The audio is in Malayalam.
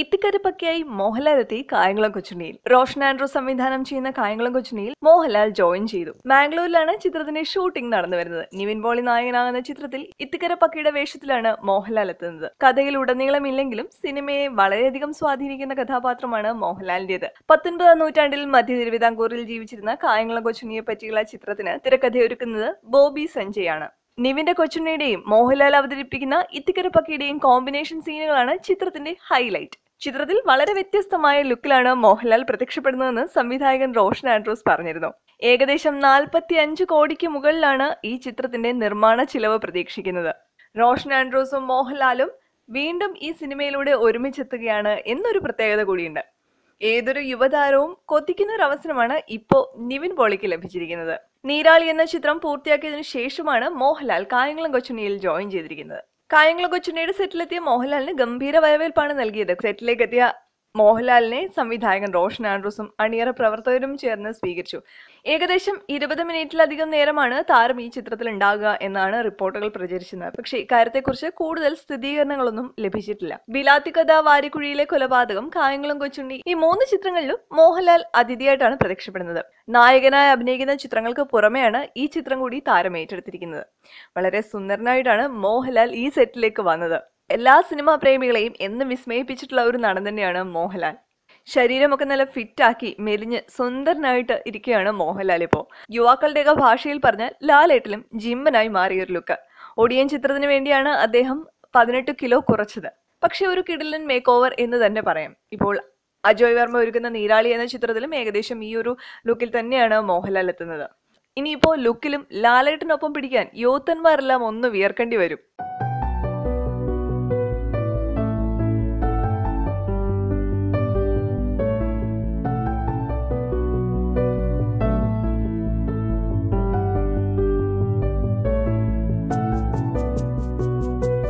ഇത്തിക്കരപ്പക്കയായി മോഹൻലാൽ എത്തി കായംകുളം കൊച്ചുണ്ണിയിൽ. റോഷൻ ആൻഡ്രൂസ് സംവിധാനം ചെയ്യുന്ന കായംകുളം കൊച്ചുണ്ണിയിൽ മോഹൻലാൽ ജോയിൻ ചെയ്തു. മാംഗ്ലൂരിലാണ് ചിത്രത്തിന്റെ ഷൂട്ടിംഗ് നടന്നു വരുന്നത്. നിവിൻ പോളി നായകനാകുന്ന ചിത്രത്തിൽ ഇത്തിക്കരപ്പക്കയുടെ വേഷത്തിലാണ് മോഹൻലാൽ എത്തുന്നത്. കഥയിൽ ഉടനീളമില്ലെങ്കിലും സിനിമയെ വളരെയധികം സ്വാധീനിക്കുന്ന കഥാപാത്രമാണ് മോഹൻലാലിന്റേത്. 19ാം നൂറ്റാണ്ടിൽ മധ്യ തിരുവിതാംകൂറിൽ ജീവിച്ചിരുന്ന കായംകുളം കൊച്ചുണ്ണിയെ പറ്റിയുള്ള ചിത്രത്തിന് തിരക്കഥയൊരുക്കുന്നത് ബോബി സഞ്ജയ് ആണ്. നിവിന്റെ കൊച്ചുണ്ണിയുടെയും മോഹൻലാൽ അവതരിപ്പിക്കുന്ന ഇത്തിക്കരപ്പക്കയുടെയും കോമ്പിനേഷൻ സീനുകളാണ് ചിത്രത്തിന്റെ ഹൈലൈറ്റ്. ചിത്രത്തിൽ വളരെ വ്യത്യസ്തമായ ലുക്കിലാണ് മോഹൻലാൽ പ്രത്യക്ഷപ്പെടുന്നതെന്ന് സംവിധായകൻ റോഷൻ ആൻഡ്രൂസ് പറഞ്ഞിരുന്നു. ഏകദേശം 45 കോടിക്ക് മുകളിലാണ് ഈ ചിത്രത്തിന്റെ നിർമ്മാണ ചിലവ് പ്രതീക്ഷിക്കുന്നത്. റോഷൻ ആൻഡ്രൂസും മോഹൻലാലും വീണ്ടും ഈ സിനിമയിലൂടെ ഒരുമിച്ചെത്തുകയാണ് എന്നൊരു പ്രത്യേകത കൂടിയുണ്ട്. ഏതൊരു യുവതാരവും കൊതിക്കുന്ന ഒരു അവസരമാണ് ഇപ്പോ നിവിൻ പോളിക്ക് ലഭിച്ചിരിക്കുന്നത്. നീരാളി എന്ന ചിത്രം പൂർത്തിയാക്കിയതിനു ശേഷമാണ് മോഹൻലാൽ കായംകുളം കൊച്ചുണ്ണിയിൽ ജോയിൻ ചെയ്തിരിക്കുന്നത്. കായംകുളം കൊച്ചുണ്ണിയുടെ സെറ്റിലെത്തിയ മോഹൻലാലിന് ഗംഭീര വരവേൽപ്പാണ് നൽകിയത്. സെറ്റിലേക്ക് എത്തിയ മോഹൻലാലിനെ സംവിധായകൻ റോഷൻ ആൻഡ്രൂസും അണിയറ പ്രവർത്തകരും ചേർന്ന് സ്വീകരിച്ചു. ഏകദേശം 20 മിനിറ്റിലധികം നേരമാണ് താരം ഈ ചിത്രത്തിൽ ഉണ്ടാകുക എന്നാണ് റിപ്പോർട്ടുകൾ പ്രചരിച്ചിരുന്നത്. പക്ഷേ ഇക്കാര്യത്തെക്കുറിച്ച് കൂടുതൽ സ്ഥിരീകരണങ്ങളൊന്നും ലഭിച്ചിട്ടില്ല. ബിലാത്തി കഥ, വാരിക്കുഴിയിലെ കൊലപാതകം, കായംകുളം കൊച്ചുണ്ണി ഈ 3 ചിത്രങ്ങളിലും മോഹൻലാൽ അതിഥിയായിട്ടാണ് പ്രത്യക്ഷപ്പെടുന്നത്. നായകനായി അഭിനയിക്കുന്ന ചിത്രങ്ങൾക്ക് പുറമെയാണ് ഈ ചിത്രം കൂടി താരം ഏറ്റെടുത്തിരിക്കുന്നത്. വളരെ സുന്ദരനായിട്ടാണ് മോഹൻലാൽ ഈ സെറ്റിലേക്ക് വന്നത്. എല്ലാ സിനിമാ പ്രേമികളെയും എന്നും വിസ്മയിപ്പിച്ചിട്ടുള്ള ഒരു നടൻ തന്നെയാണ് മോഹൻലാൽ. ശരീരമൊക്കെ നല്ല ഫിറ്റാക്കി മെലിഞ്ഞ് സുന്ദരനായിട്ട് ഇരിക്കുകയാണ് മോഹൻലാൽ ഇപ്പോൾ. യുവാക്കളുടെയൊക്കെ ഭാഷയിൽ പറഞ്ഞാൽ ലാലേട്ടലും ജിമ്മനായി മാറിയൊരു ലുക്ക്. ഒടിയൻ ചിത്രത്തിന് വേണ്ടിയാണ് അദ്ദേഹം 18 കിലോ കുറച്ചത്. പക്ഷെ ഒരു കിടിലൻ മേക്ക് ഓവർ എന്ന് തന്നെ പറയാം. ഇപ്പോൾ അജോയ് വർമ്മ ഒരുക്കുന്ന നീരാളി എന്ന ചിത്രത്തിലും ഏകദേശം ഈ ഒരു ലുക്കിൽ തന്നെയാണ് മോഹൻലാൽ എത്തുന്നത്. ഇനിയിപ്പോൾ ലുക്കിലും ലാലേട്ടനൊപ്പം പിടിക്കാൻ യൂത്തന്മാരെല്ലാം ഒന്ന് വിയർക്കേണ്ടി വരും.